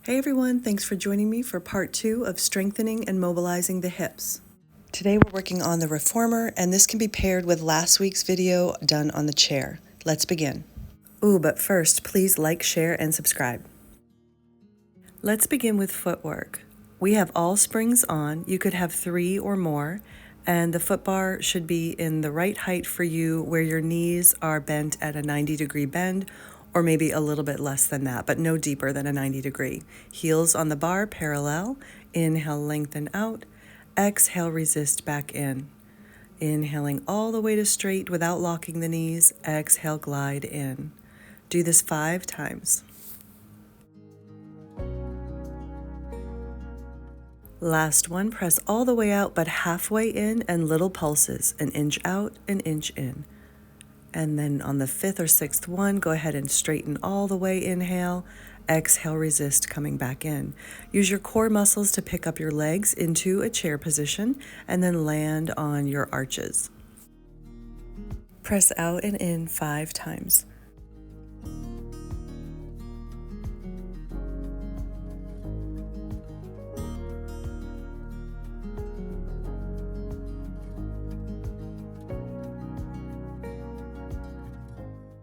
Hey everyone, thanks for joining me for part 2 of strengthening and mobilizing the hips. Today we're working on the reformer, and this can be paired with last week's video done on the chair. Let's begin. But first, please like, share, and subscribe. Let's begin with footwork. We have all springs on. You could have 3 or more, and the foot bar should be in the right height for you where your knees are bent at a 90-degree bend, or maybe a little bit less than that, but no deeper than a 90-degree. Heels on the bar parallel. Inhale, lengthen out. Exhale, resist back in. Inhaling all the way to straight without locking the knees. Exhale, glide in. Do this 5 times. Last one, press all the way out but halfway in and little pulses, an inch out, an inch in. And then on the 5th or 6th one, go ahead and straighten all the way, inhale, exhale, resist, coming back in. Use your core muscles to pick up your legs into a chair position and then land on your arches. Press out and in 5 times.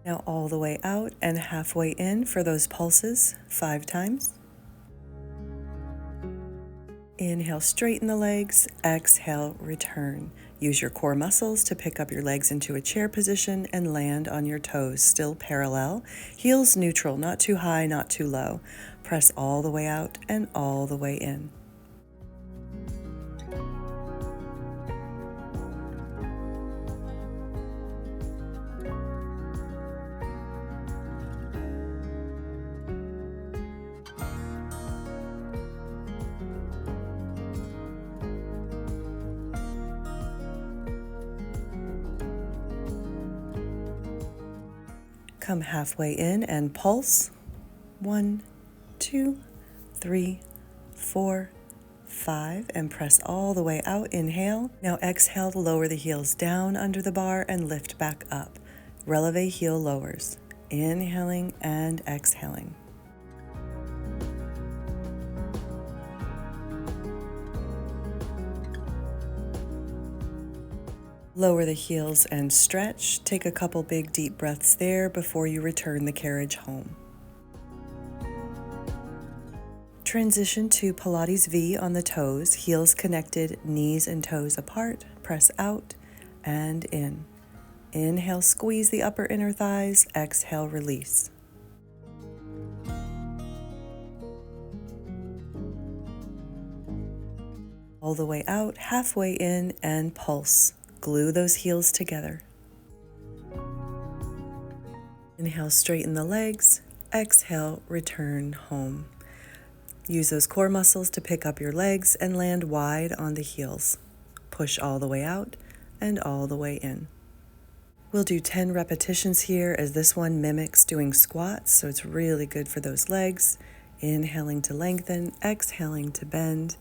Now all the way out and halfway in for those pulses, 5 times. Inhale, straighten the legs. Exhale, return. Use your core muscles to pick up your legs into a chair position and land on your toes, still parallel. Heels neutral, not too high, not too low. Press all the way out and all the way in. Come halfway in and pulse. 1, 2, 3, 4, 5, and press all the way out. Inhale. Now exhale to lower the heels down under the bar and lift back up. Releve heel lowers. Inhaling and exhaling. Lower the heels and stretch. Take a couple big deep breaths there before you return the carriage home. Transition to Pilates V on the toes, heels connected, knees and toes apart. Press out and in. Inhale, squeeze the upper inner thighs. Exhale, release. All the way out, halfway in, and pulse. Glue those heels together. Inhale, straighten the legs. Exhale, return home. Use those core muscles to pick up your legs and land wide on the heels. Push all the way out and all the way in. We'll do 10 repetitions here as this one mimics doing squats, so it's really good for those legs. Inhaling to lengthen, exhaling to bend.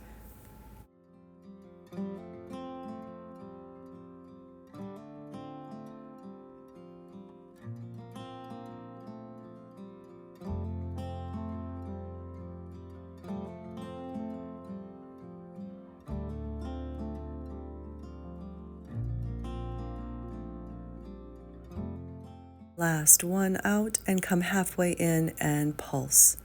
Last one out and come halfway in and pulse.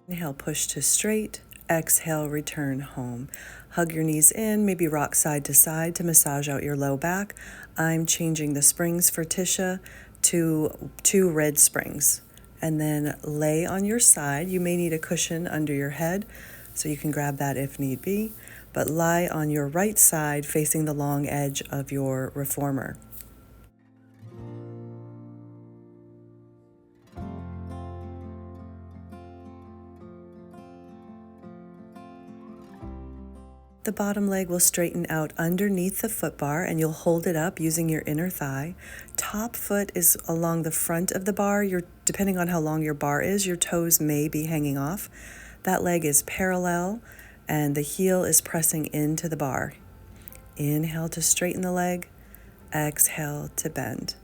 Inhale, push to straight. Exhale, return home. Hug your knees in, maybe rock side to side to massage out your low back. I'm changing the springs for Tisha to 2 red springs. And then lay on your side. You may need a cushion under your head, so you can grab that if need be. But lie on your right side facing the long edge of your reformer. The bottom leg will straighten out underneath the foot bar and you'll hold it up using your inner thigh. Top foot is along the front of the bar. Depending on how long your bar is, your toes may be hanging off. That leg is parallel and the heel is pressing into the bar. Inhale to straighten the leg, exhale to bend.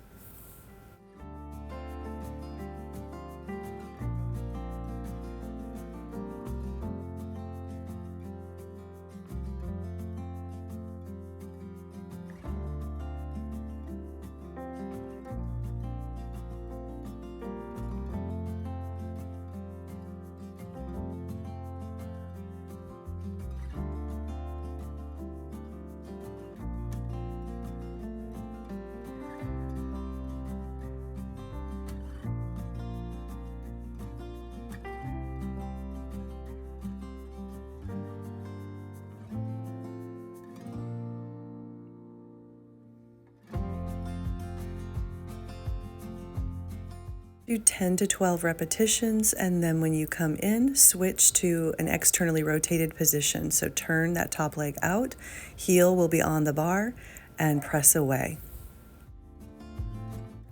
Do 10 to 12 repetitions, and then when you come in, switch to an externally rotated position. So turn that top leg out, heel will be on the bar, and press away.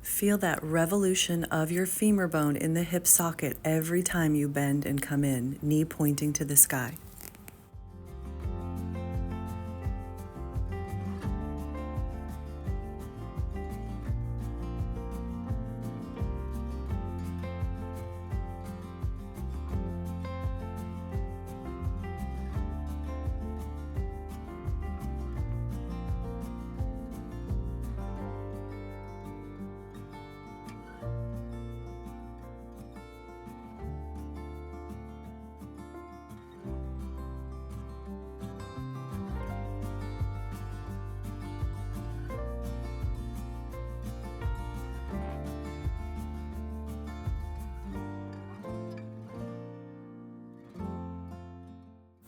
Feel that revolution of your femur bone in the hip socket every time you bend and come in, knee pointing to the sky.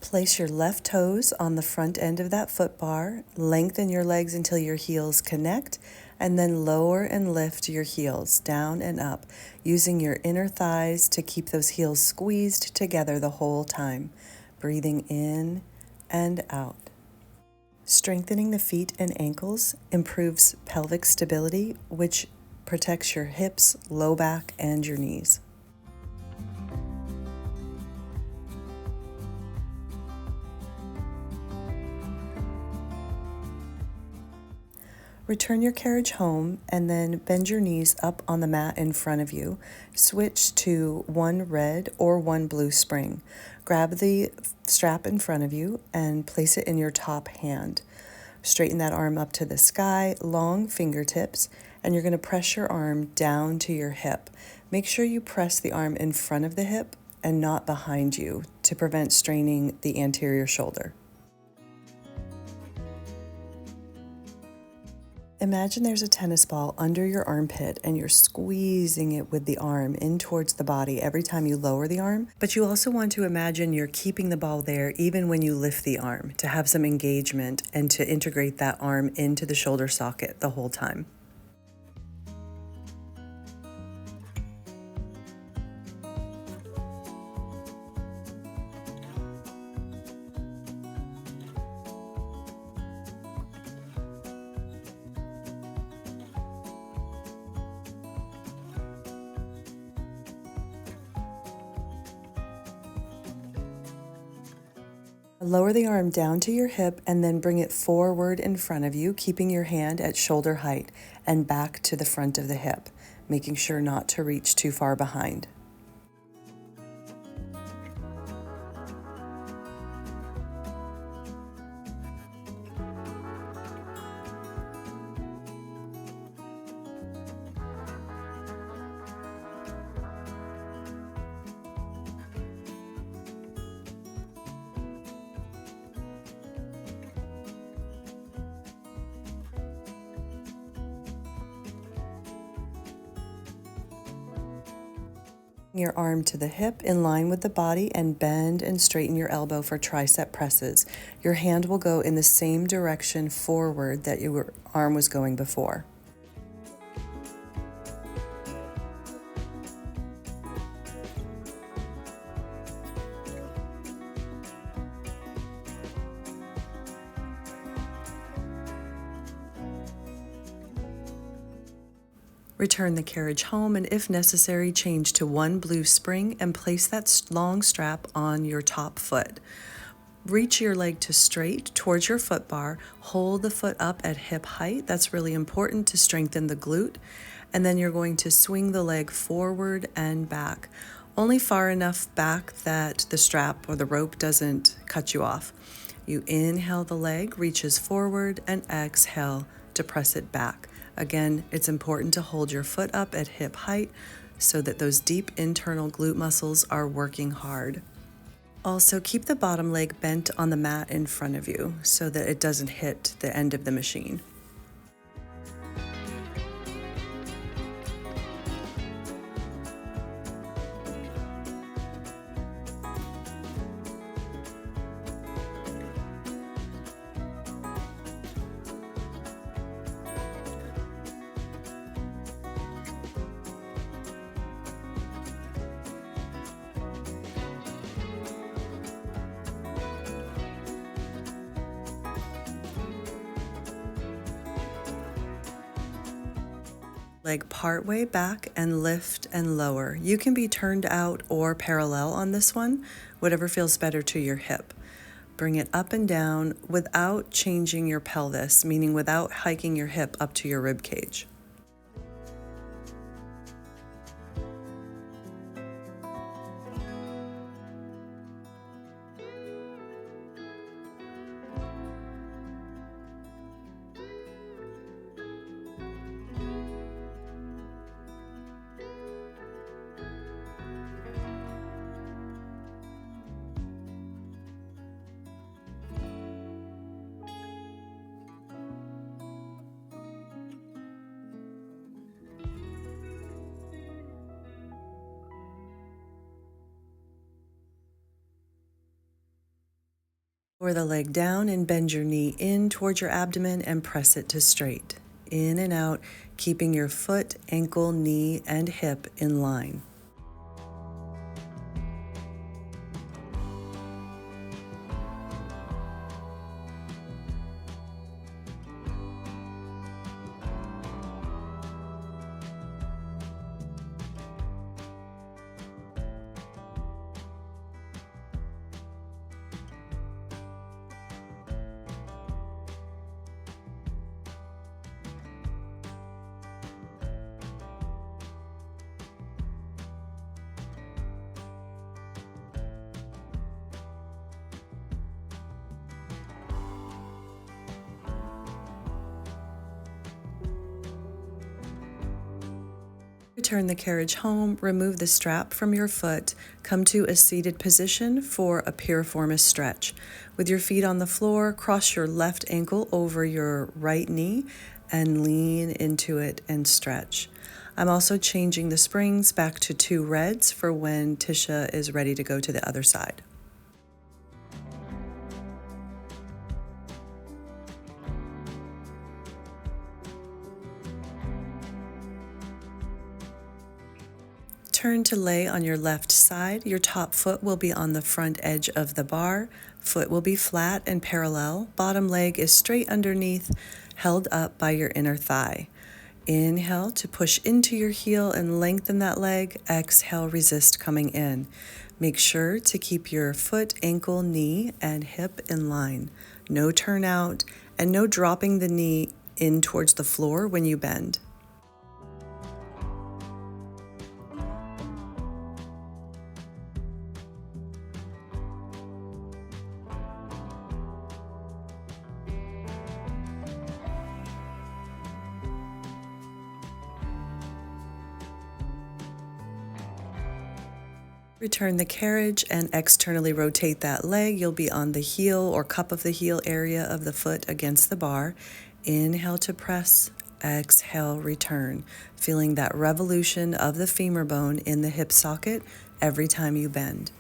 Place your left toes on the front end of that foot bar, lengthen your legs until your heels connect, and then lower and lift your heels down and up, using your inner thighs to keep those heels squeezed together the whole time, breathing in and out. Strengthening the feet and ankles improves pelvic stability, which protects your hips, low back, and your knees. Return your carriage home and then bend your knees up on the mat in front of you. Switch to one red or one blue spring. Grab the strap in front of you and place it in your top hand. Straighten that arm up to the sky, long fingertips, and you're going to press your arm down to your hip. Make sure you press the arm in front of the hip and not behind you to prevent straining the anterior shoulder. Imagine there's a tennis ball under your armpit and you're squeezing it with the arm in towards the body every time you lower the arm, but you also want to imagine you're keeping the ball there even when you lift the arm to have some engagement and to integrate that arm into the shoulder socket the whole time. Lower the arm down to your hip and then bring it forward in front of you, keeping your hand at shoulder height and back to the front of the hip, making sure not to reach too far behind. Your arm to the hip in line with the body and bend and straighten your elbow for tricep presses. Your hand will go in the same direction forward that your arm was going before. Return the carriage home and if necessary, change to one blue spring and place that long strap on your top foot. Reach your leg to straight towards your foot bar, hold the foot up at hip height. That's really important to strengthen the glute. And then you're going to swing the leg forward and back, only far enough back that the strap or the rope doesn't cut you off. You inhale, the leg reaches forward, and exhale to press it back. Again, it's important to hold your foot up at hip height so that those deep internal glute muscles are working hard. Also, keep the bottom leg bent on the mat in front of you so that it doesn't hit the end of the machine. Leg part way back and lift and lower. You can be turned out or parallel on this one, whatever feels better to your hip. Bring it up and down without changing your pelvis, meaning without hiking your hip up to your rib cage. Lower the leg down and bend your knee in towards your abdomen and press it to straight. In and out, keeping your foot, ankle, knee, and hip in line. Return the carriage home, remove the strap from your foot, come to a seated position for a Piriformis stretch. With your feet on the floor, cross your left ankle over your right knee and lean into it and stretch. I'm also changing the springs back to 2 reds for when Tisha is ready to go to the other side. Turn to lay on your left side. Your top foot will be on the front edge of the bar. Foot will be flat and parallel. Bottom leg is straight underneath, held up by your inner thigh. Inhale to push into your heel and lengthen that leg. Exhale, resist coming in. Make sure to keep your foot, ankle, knee, and hip in line. No turn out and no dropping the knee in towards the floor when you bend. Return the carriage and externally rotate that leg. You'll be on the heel or cup of the heel area of the foot against the bar. Inhale to press, exhale, return. Feeling that revolution of the femur bone in the hip socket every time you bend.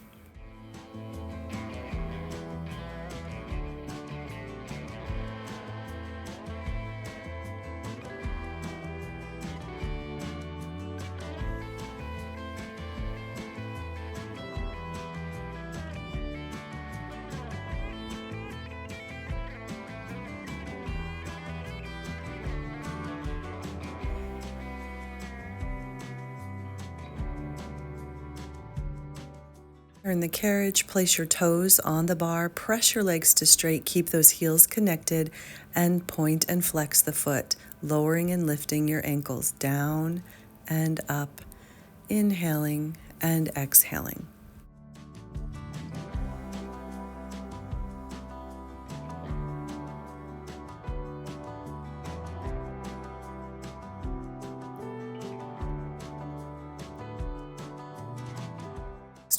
Turn the carriage, place your toes on the bar, press your legs to straight, keep those heels connected, and point and flex the foot, lowering and lifting your ankles down and up, inhaling and exhaling.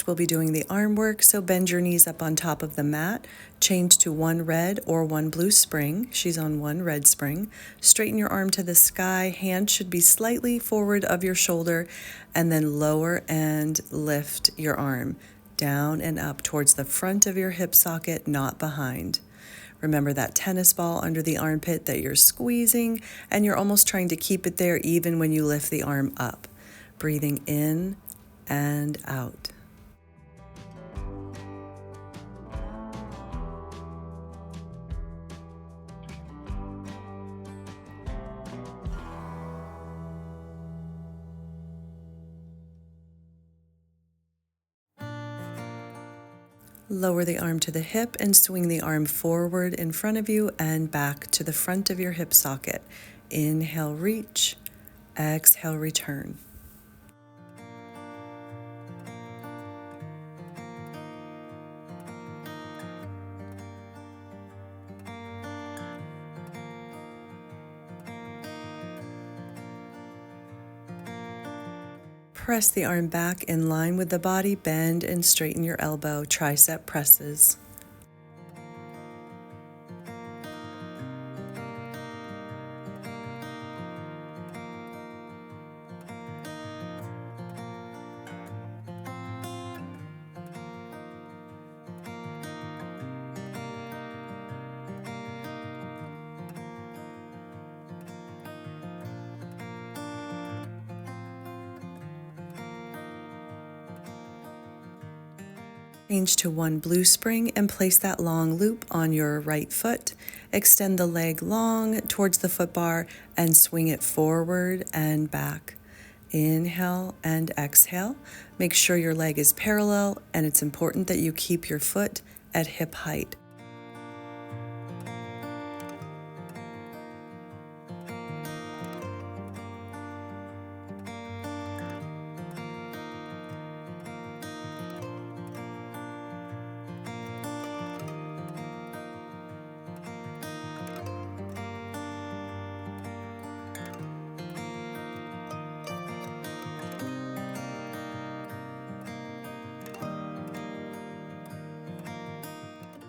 We'll be doing the arm work, so bend your knees up on top of the mat, change to 1 red or 1 blue spring. She's on 1 red spring. Straighten your arm to the sky, hand should be slightly forward of your shoulder, and then lower and lift your arm down and up towards the front of your hip socket, not behind. Remember that tennis ball under the armpit that you're squeezing, and you're almost trying to keep it there even when you lift the arm up. Breathing in and out. Lower the arm to the hip and swing the arm forward in front of you and back to the front of your hip socket. Inhale, reach. Exhale, return. Press the arm back in line with the body, bend and straighten your elbow, tricep presses. Change to one blue spring and place that long loop on your right foot. Extend the leg long towards the foot bar and swing it forward and back. Inhale and exhale. Make sure your leg is parallel, and it's important that you keep your foot at hip height.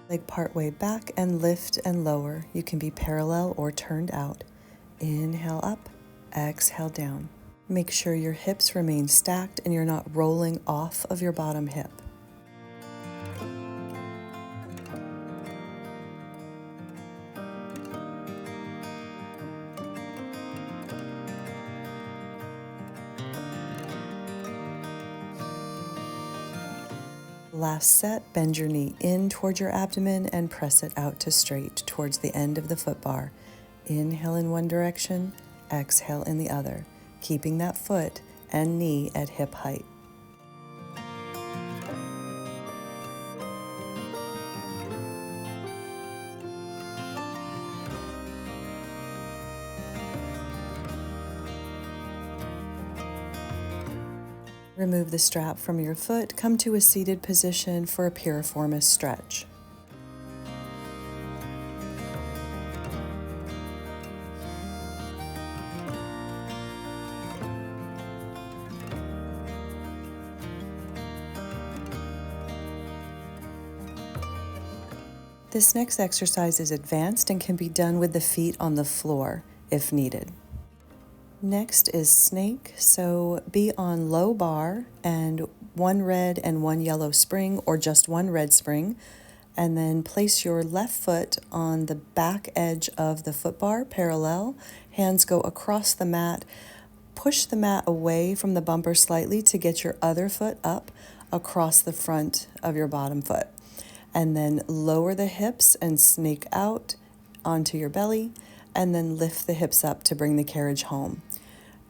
Leg part way back and lift and lower. You can be parallel or turned out. Inhale up, exhale down. Make sure your hips remain stacked and you're not rolling off of your bottom hip. Last set, bend your knee in towards your abdomen and press it out to straight towards the end of the foot bar. Inhale in one direction, exhale in the other, keeping that foot and knee at hip height. Remove the strap from your foot, come to a seated position for a Piriformis stretch. This next exercise is advanced and can be done with the feet on the floor if needed. Next is snake, so be on low bar and one red and one yellow spring, or just one red spring, and then place your left foot on the back edge of the foot bar, parallel. Hands go across the mat. Push the mat away from the bumper slightly to get your other foot up across the front of your bottom foot. And then lower the hips and snake out onto your belly, and then lift the hips up to bring the carriage home.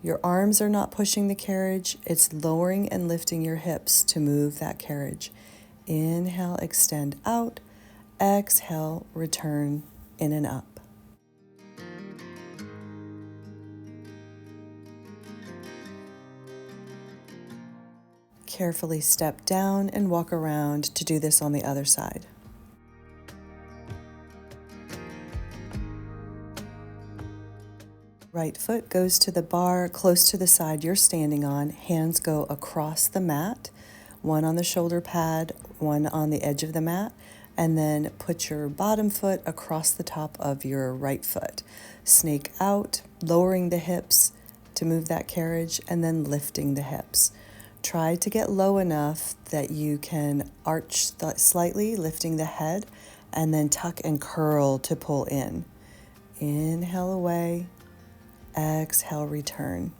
Your arms are not pushing the carriage, it's lowering and lifting your hips to move that carriage. Inhale, extend out. Exhale, return in and up. Carefully step down and walk around to do this on the other side. Right foot goes to the bar close to the side you're standing on. Hands go across the mat, one on the shoulder pad, one on the edge of the mat, and then put your bottom foot across the top of your right foot. Snake out, lowering the hips to move that carriage, and then lifting the hips. Try to get low enough that you can arch slightly, lifting the head, and then tuck and curl to pull in. Inhale away. Exhale, return.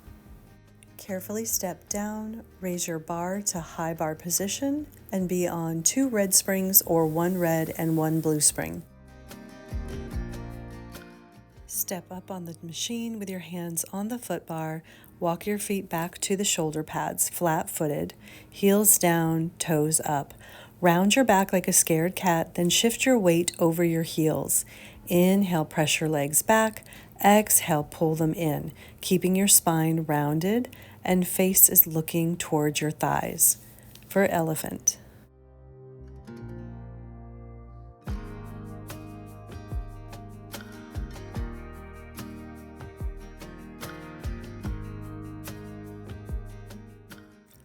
Carefully step down, raise your bar to high bar position, and be on 2 red springs or 1 red and 1 blue spring. Step up on the machine with your hands on the foot bar. Walk your feet back to the shoulder pads, flat-footed, heels down, toes up. Round your back like a scared cat, then shift your weight over your heels. Inhale, press your legs back. Exhale, pull them in, keeping your spine rounded and face is looking towards your thighs. For elephant.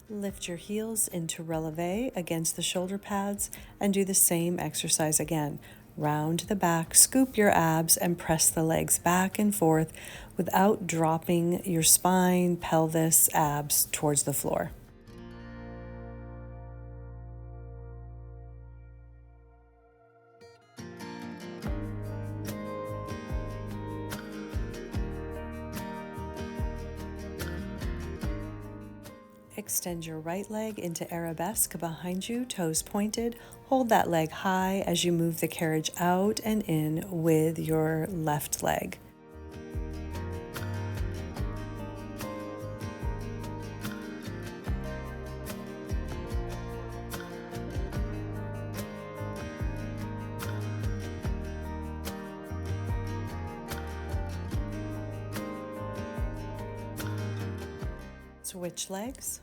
Lift your heels into releve against the shoulder pads and do the same exercise again. Round the back, scoop your abs, and press the legs back and forth without dropping your spine, pelvis, abs towards the floor. Extend your right leg into arabesque behind you, toes pointed. Hold that leg high as you move the carriage out and in with your left leg. Switch legs.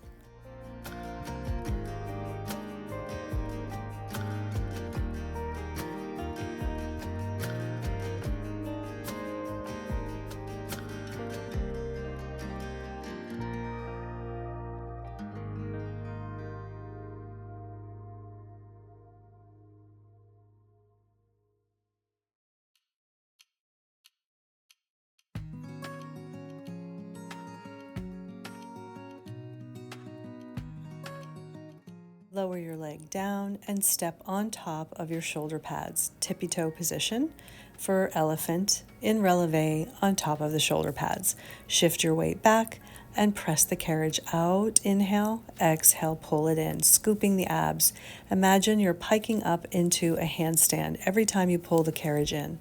Lower your leg down and step on top of your shoulder pads. Tippy toe position for elephant in releve on top of the shoulder pads. Shift your weight back and press the carriage out. Inhale, exhale, pull it in, scooping the abs. Imagine you're piking up into a handstand every time you pull the carriage in.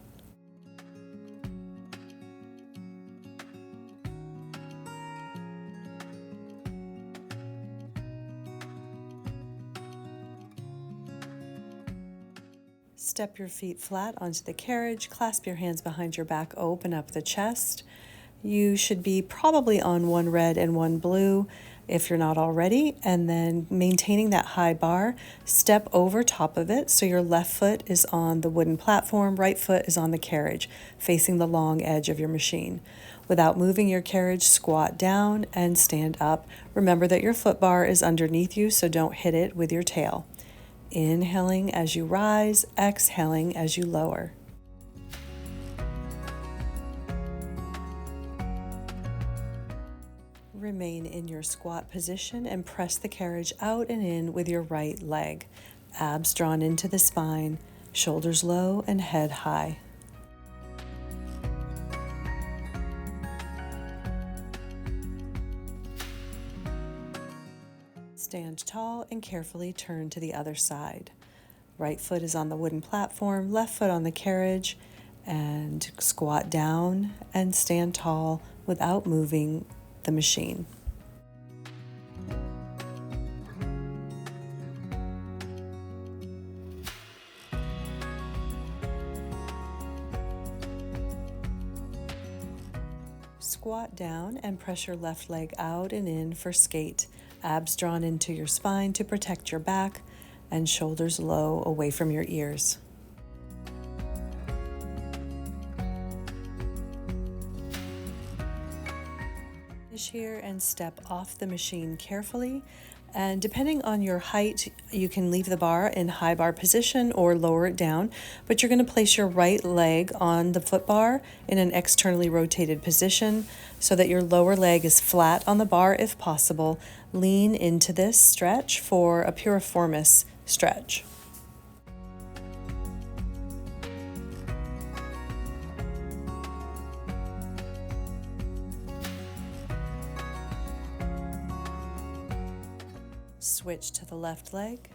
Step your feet flat onto the carriage, clasp your hands behind your back, open up the chest. You should be probably on one red and one blue if you're not already, and then maintaining that high bar, step over top of it so your left foot is on the wooden platform, right foot is on the carriage, facing the long edge of your machine. Without moving your carriage, squat down and stand up. Remember that your foot bar is underneath you, so don't hit it with your tail. Inhaling as you rise, exhaling as you lower. Remain in your squat position and press the carriage out and in with your right leg. Abs drawn into the spine, shoulders low and head high. Stand tall and carefully turn to the other side. Right foot is on the wooden platform, left foot on the carriage, and squat down and stand tall without moving the machine. Squat down and press your left leg out and in for skate. Abs drawn into your spine to protect your back and shoulders low away from your ears. Finish here and step off the machine carefully. And depending on your height, you can leave the bar in high bar position or lower it down, but you're going to place your right leg on the foot bar in an externally rotated position so that your lower leg is flat on the bar if possible. Lean into this stretch for a Piriformis stretch. Switch to the left leg.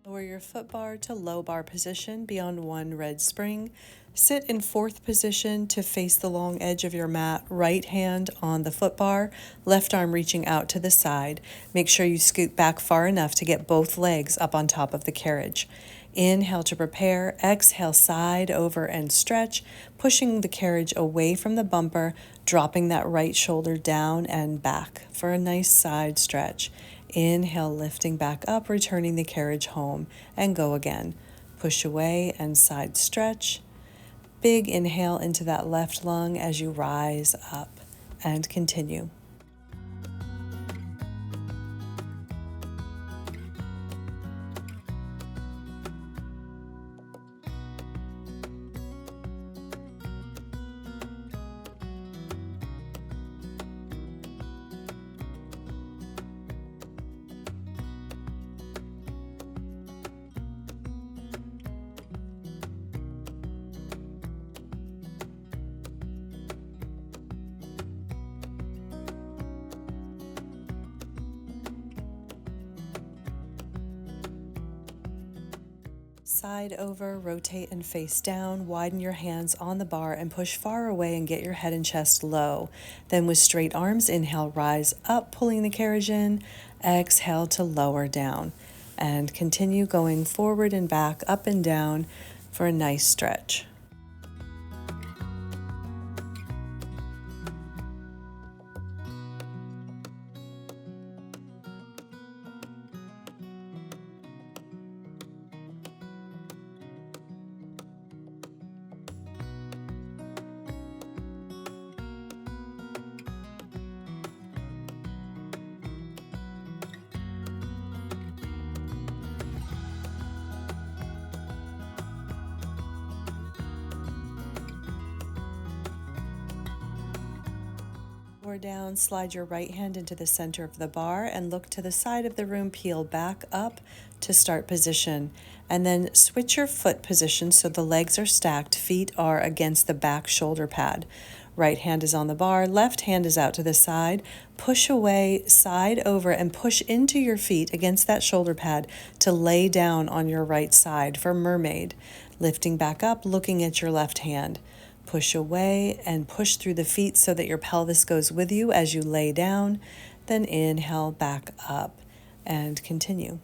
Lower your foot bar to low bar position beyond one red spring. Sit in fourth position to face the long edge of your mat, right hand on the foot bar, left arm reaching out to the side. Make sure you scoot back far enough to get both legs up on top of the carriage. Inhale to prepare, exhale side over and stretch, pushing the carriage away from the bumper, dropping that right shoulder down and back for a nice side stretch. Inhale, lifting back up, returning the carriage home, and go again. Push away and side stretch. Big inhale into that left lung as you rise up, and continue. Side over, rotate and face down, widen your hands on the bar and push far away and get your head and chest low. Then with straight arms, inhale, rise up, pulling the carriage in, exhale to lower down. And continue going forward and back, up and down for a nice stretch. Lower down, slide your right hand into the center of the bar and look to the side of the room, peel back up to start position. And then switch your foot position so the legs are stacked, feet are against the back shoulder pad. Right hand is on the bar, left hand is out to the side. Push away, side over, and push into your feet against that shoulder pad to lay down on your right side for Mermaid. Lifting back up, looking at your left hand. Push away and push through the feet so that your pelvis goes with you as you lay down. Then inhale back up and continue.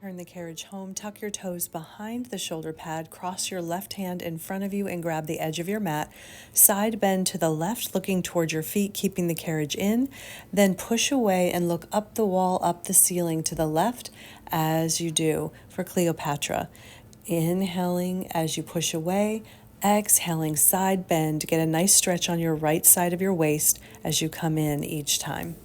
Turn the carriage home, tuck your toes behind the shoulder pad, cross your left hand in front of you and grab the edge of your mat. Side bend to the left, looking toward your feet, keeping the carriage in. Then push away and look up the wall, up the ceiling to the left as you do for Cleopatra. Inhaling as you push away, exhaling, side bend. Get a nice stretch on your right side of your waist as you come in each time.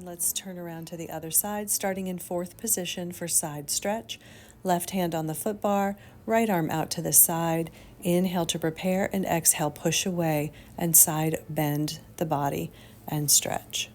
Let's turn around to the other side, starting in fourth position for side stretch. Left hand on the foot bar, right arm out to the side. Inhale to prepare and exhale, push away and side bend the body and stretch.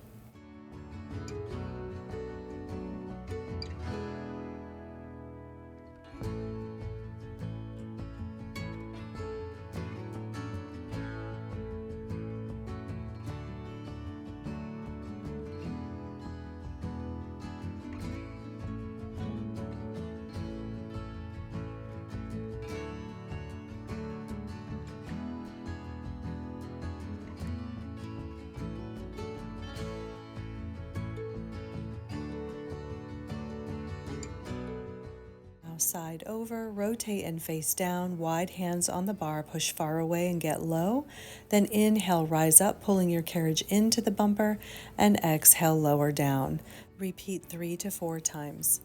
Side over, rotate and face down, wide hands on the bar, push far away and get low. Then inhale, rise up, pulling your carriage into the bumper, and exhale, lower down. Repeat 3 to 4 times.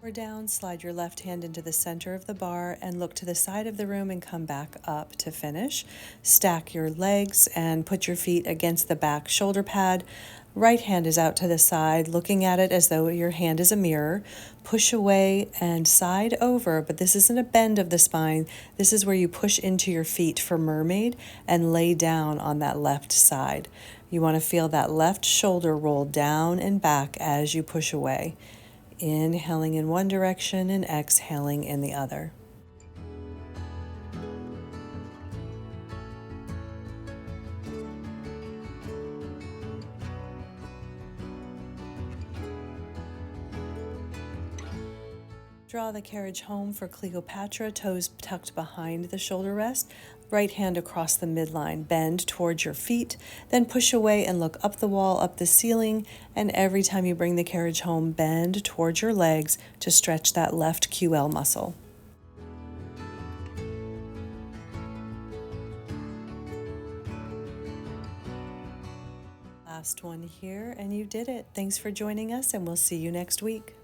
Or down, slide your left hand into the center of the bar and look to the side of the room and come back up to finish. Stack your legs and put your feet against the back shoulder pad. Right hand is out to the side, looking at it as though your hand is a mirror. Push away and side over, but this isn't a bend of the spine. This is where you push into your feet for Mermaid and lay down on that left side. You want to feel that left shoulder roll down and back as you push away. Inhaling in one direction and exhaling in the other. Draw the carriage home for Cleopatra, toes tucked behind the shoulder rest. Right hand across the midline, bend towards your feet, then push away and look up the wall, up the ceiling, and every time you bring the carriage home, bend towards your legs to stretch that left QL muscle. Last one here, and you did it. Thanks for joining us, and we'll see you next week.